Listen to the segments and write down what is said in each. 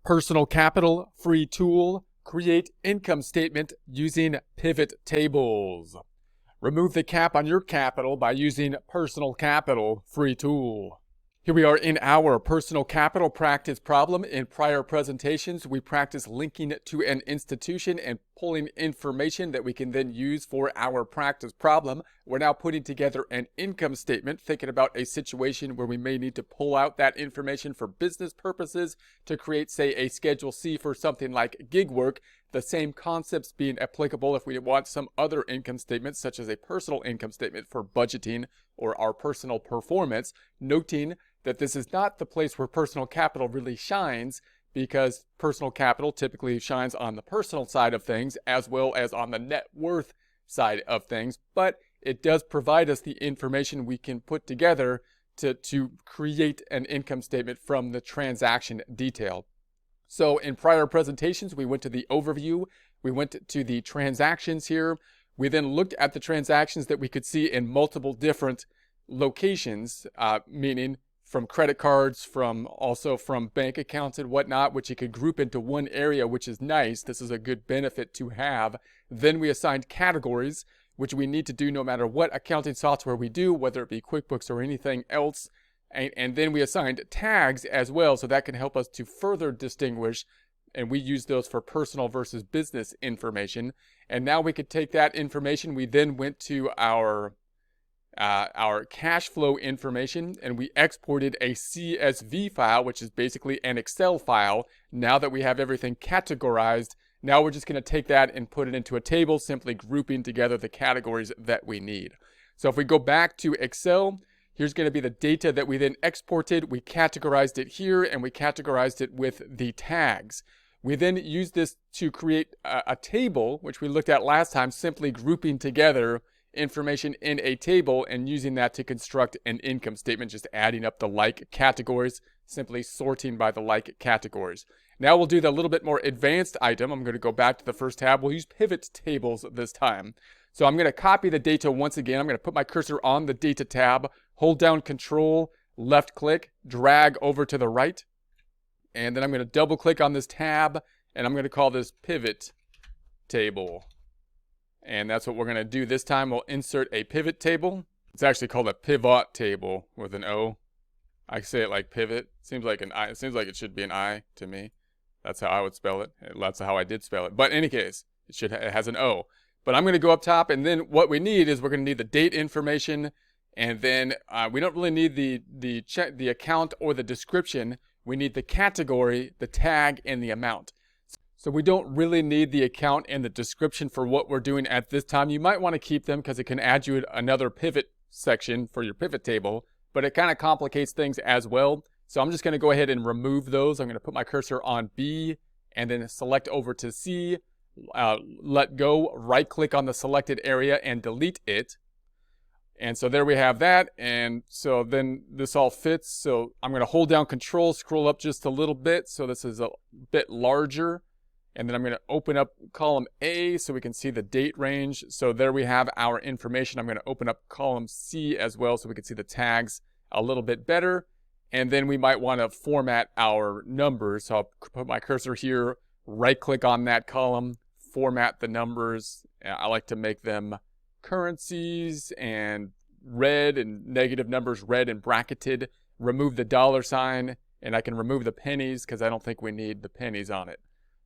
Personal capital, free tool, create income statement using pivot tables. Remove the cap on your capital by using personal capital, free tool. Here we are in our personal capital practice problem. In prior presentations, we practiced linking to an institution and pulling information that we can then use for our practice problem. We're now putting together an income statement, thinking about a situation where we may need to pull out that information for business purposes to create, say, a Schedule C for something like gig work. The same concepts being applicable if we want some other income statement, such as a personal income statement for budgeting or our personal performance, noting that this is not the place where personal capital really shines, because personal capital typically shines on the personal side of things as well as on the net worth side of things, but it does provide us the information we can put together to create an income statement from the transaction detail. So in prior presentations, we went to the overview, we went to the transactions here, we then looked at the transactions that we could see in multiple different locations, meaning from credit cards, also from bank accounts and whatnot, which you could group into one area, which is nice. This is a good benefit to have. Then we assigned categories, which we need to do no matter what accounting software we do, whether it be QuickBooks or anything else. And then we assigned tags as well, so that can help us to further distinguish, and we use those for personal versus business information. And now we could take that information. We then went to our cash flow information, and we exported a CSV file, which is basically an Excel file. Now that we have everything categorized, now we're just going to take that and put it into a table, simply grouping together the categories that we need. So if we go back to Excel, here's going to be the data that we then exported. We categorized it here, and we categorized it with the tags. We then used this to create a table, which we looked at last time, simply grouping together information in a table and using that to construct an income statement, just adding up the like categories, simply sorting by the like categories. Now we'll do the little bit more advanced item. I'm going to go back to the first tab. We'll use pivot tables this time. So I'm going to copy the data once again. I'm going to put my cursor on the data tab, hold down Control, left click, drag over to the right, and then I'm going to double click on this tab, and I'm going to call this pivot table. And that's what we're going to do this time. We'll insert a pivot table. It's actually called a pivot table with an O. I say it like pivot. Seems like an I. It seems like it should be an I to me. That's how I would spell it. That's how I did spell it. But in any case, it has an O. But I'm going to go up top, and then what we need is we're going to need the date information, and then we don't really need the account or the description. We need the category, the tag, and the amount. So we don't really need the account and the description for what we're doing at this time. You might want to keep them because it can add you another pivot section for your pivot table, but it kind of complicates things as well. So I'm just going to go ahead and remove those. I'm going to put my cursor on B and then select over to C, let go, right click on the selected area and delete it. And so there we have that. And so then this all fits. So I'm going to hold down Control, scroll up just a little bit so this is a bit larger. And then I'm going to open up column A so we can see the date range. So there we have our information. I'm going to open up column C as well so we can see the tags a little bit better. And then we might want to format our numbers. So I'll put my cursor here, right click on that column, format the numbers. I like to make them currencies and red, and negative numbers red and bracketed. Remove the dollar sign, and I can remove the pennies because I don't think we need the pennies on it.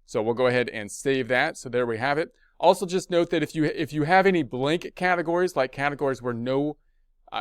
So we'll go ahead and save that. So there we have it. Also just note that if you have any blank categories, like categories where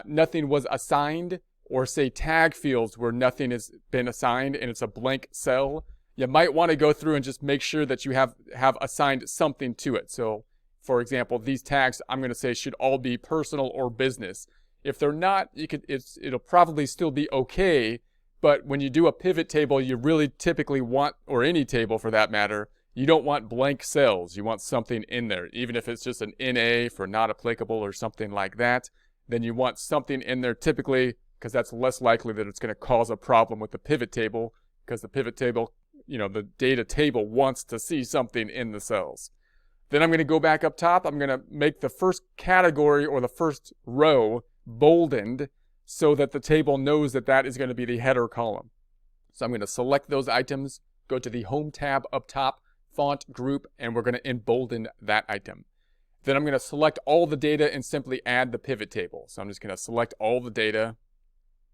nothing was assigned, or say tag fields where nothing has been assigned and it's a blank cell, you might want to go through and just make sure that you have assigned something to it. So for example, these tags I'm going to say should all be personal or business. If they're not, it'll probably still be okay. But when you do a pivot table, you really typically want, or any table for that matter, you don't want blank cells. You want something in there. Even if it's just an NA for not applicable or something like that, then you want something in there typically, because that's less likely that it's going to cause a problem with the pivot table, because the pivot table, the data table wants to see something in the cells. Then I'm going to go back up top. I'm going to make the first category or the first row boldened, so that the table knows that that is going to be the header column. So I'm going to select those items, go to the Home tab up top, Font Group, and we're going to embolden that item. Then I'm going to select all the data and simply add the pivot table. So I'm just going to select all the data.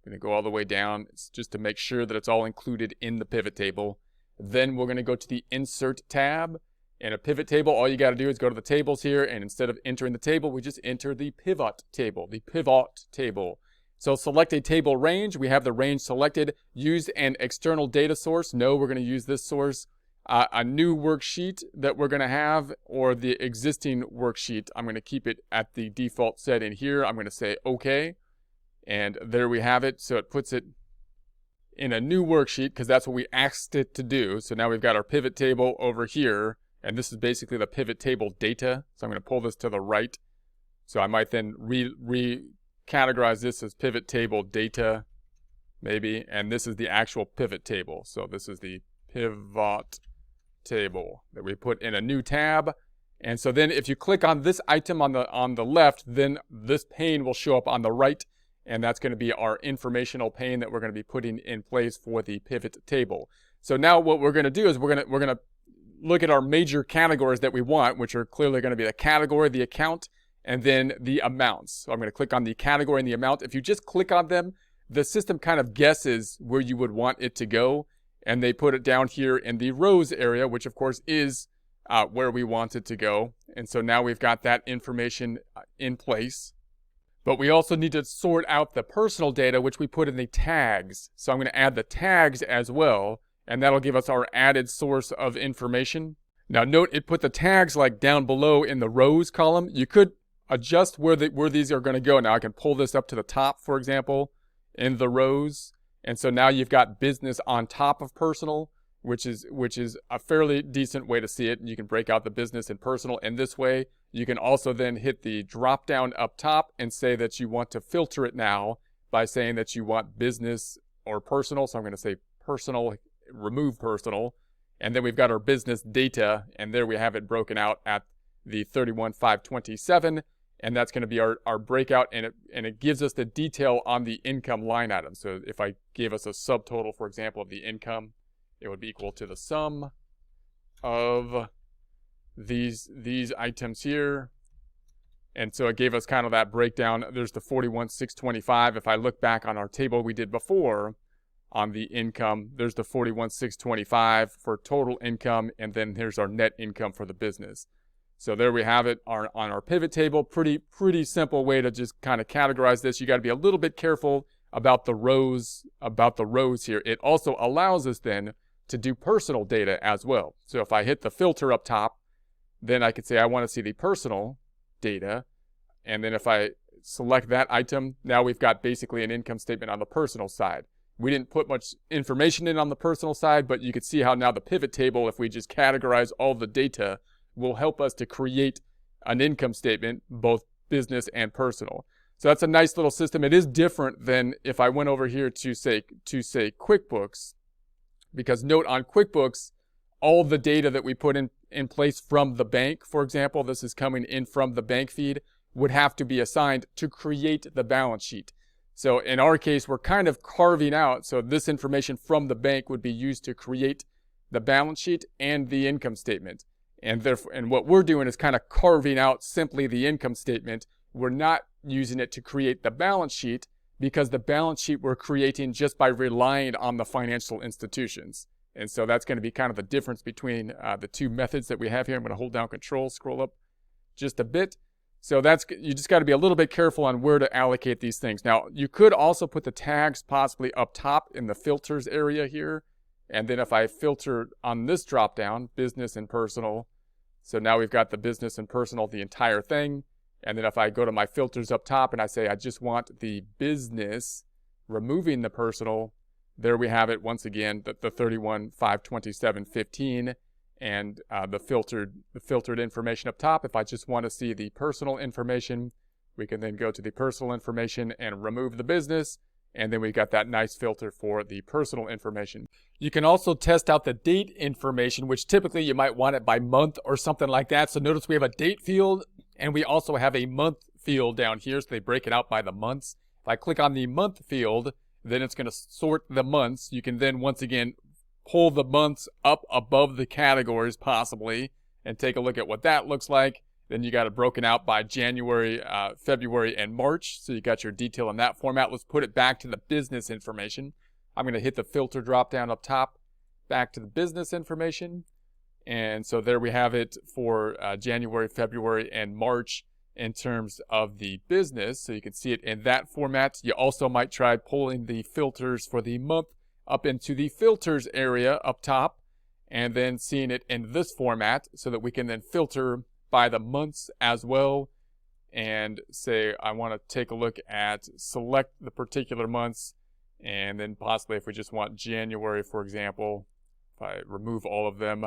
I'm going to go all the way down. It's just to make sure that it's all included in the pivot table. Then we're going to go to the Insert tab. In a pivot table, all you got to do is go to the tables here, and instead of entering the table, we just enter the pivot table, So select a table range. We have the range selected. Use an external data source. No, we're going to use this source. A new worksheet that we're going to have, or the existing worksheet. I'm going to keep it at the default setting here. I'm going to say OK. And there we have it. So it puts it in a new worksheet because that's what we asked it to do. So now we've got our pivot table over here. And this is basically the pivot table data. So I'm going to pull this to the right. So I might then categorize this as pivot table data, maybe. And this is the actual pivot table. So this is the pivot table that we put in a new tab. And so then if you click on this item on the left, then this pane will show up on the right. And that's going to be our informational pane that we're going to be putting in place for the pivot table. So now what we're going to do is we're going to look at our major categories that we want, which are clearly going to be the category, the account, and then the amounts. So I'm going to click on the category and the amount. If you just click on them, the system kind of guesses where you would want it to go, and they put it down here in the rows area, which of course is where we want it to go. And so now we've got that information in place. But we also need to sort out the personal data, which we put in the tags. So I'm going to add the tags as well. And that'll give us our added source of information. Now note it put the tags like down below in the rows column. You could adjust where these are going to go. Now I can pull this up to the top, for example, in the rows. And so now you've got business on top of personal, which is a fairly decent way to see it. You can break out the business and personal in this way. You can also then hit the drop down up top and say that you want to filter it now by saying that you want business or personal. So I'm going to say personal, remove personal, and then we've got our business data, and there we have it broken out at the 31,527, and that's going to be our breakout, and it gives us the detail on the income line item. So if I gave us a subtotal, for example, of the income, it would be equal to the sum of these items here. And so it gave us kind of that breakdown. There's the 41,625. If I look back on our table we did before, on the income, there's the 41,625 for total income, and then here's our net income for the business. So there we have it on our pivot table. Pretty simple way to just kind of categorize this. You got to be a little bit careful about the rows here. It also allows us then to do personal data as well. So if I hit the filter up top, then I could say I want to see the personal data, and then if I select that item, now we've got basically an income statement on the personal side. We didn't put much information in on the personal side, but you can see how now the pivot table, if we just categorize all the data, will help us to create an income statement, both business and personal. So that's a nice little system. It is different than if I went over here to say QuickBooks, because note on QuickBooks, all the data that we put in place from the bank, for example, this is coming in from the bank feed, would have to be assigned to create the balance sheet. So in our case, we're kind of carving out, so this information from the bank would be used to create the balance sheet and the income statement. And therefore, and what we're doing is kind of carving out simply the income statement. We're not using it to create the balance sheet, because the balance sheet we're creating just by relying on the financial institutions. And so that's going to be kind of the difference between the two methods that we have here. I'm going to hold down Control, scroll up just a bit. So you just got to be a little bit careful on where to allocate these things. Now, you could also put the tags possibly up top in the filters area here. And then if I filter on this drop down, business and personal, so now we've got the business and personal, the entire thing. And then if I go to my filters up top and I say I just want the business, removing the personal, there we have it once again, the 31,527.15. And the filtered information up top. If I just want to see the personal information, we can then go to the personal information and remove the business, and then we got that nice filter for the personal information. You can also test out the date information, which typically you might want it by month or something like that. So notice we have a date field, and we also have a month field down here, so they break it out by the months. If I click on the month field, then it's going to sort the months. You can then once again pull the months up above the categories possibly and take a look at what that looks like. Then you got it broken out by January, February, and March. So you got your detail in that format. Let's put it back to the business information. I'm going to hit the filter drop down up top, back to the business information. And so there we have it for January, February, and March in terms of the business. So you can see it in that format. You also might try pulling the filters for the month up into the filters area up top, and then seeing it in this format so that we can then filter by the months as well, and say I want to take a look at, select the particular months, and then possibly if we just want January, for example, if I remove all of them,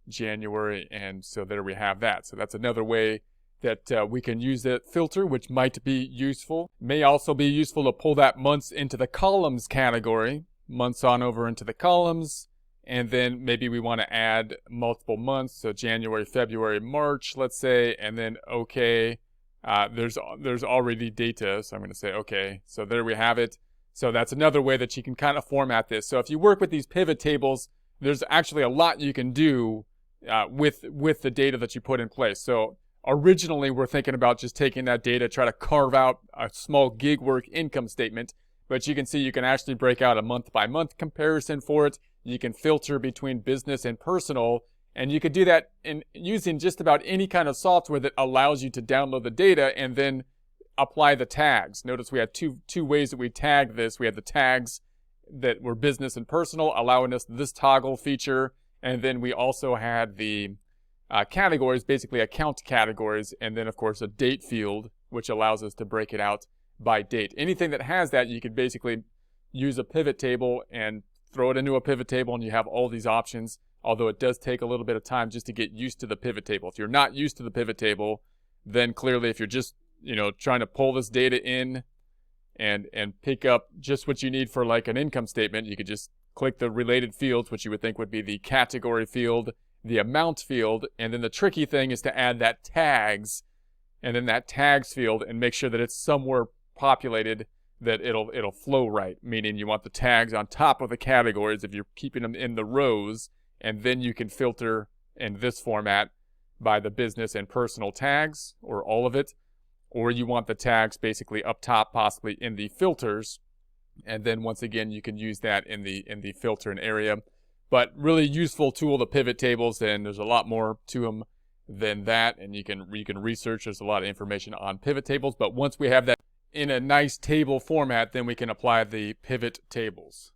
January, and so there we have that. So that's another way that we can use that filter, which might be useful. May also be useful to pull that months into the columns category, months on over into the columns. And then maybe we want to add multiple months, so January, February, March, let's say, and then okay. There's already data, so I'm going to say okay. So there we have it. So that's another way that you can kind of format this. So if you work with these pivot tables, there's actually a lot you can do with the data that you put in place. So originally we're thinking about just taking that data, try to carve out a small gig work income statement. But you can see you can actually break out a month-by-month comparison for it. You can filter between business and personal, and you could do that in using just about any kind of software that allows you to download the data and then apply the tags. Notice we had two ways that we tagged this. We had the tags that were business and personal, allowing us this toggle feature, and then we also had the categories, basically account categories, and then of course a date field, which allows us to break it out by date. Anything that has that, you could basically use a pivot table and throw it into a pivot table, and you have all these options, although it does take a little bit of time just to get used to the pivot table. If you're not used to the pivot table, then clearly if you're just, trying to pull this data in and pick up just what you need for like an income statement, you could just click the related fields, which you would think would be the category field, the amount field, and then the tricky thing is to add that tags, and then that tags field, and make sure that it's somewhere populated that it'll flow right, meaning you want the tags on top of the categories if you're keeping them in the rows, and then you can filter in this format by the business and personal tags, or all of it, or you want the tags basically up top, possibly in the filters, and then once again you can use that in the filtering area. But really useful tool, the pivot tables, and there's a lot more to them than that, and you can research. There's a lot of information on pivot tables, but once we have that in a nice table format, then we can apply the pivot tables.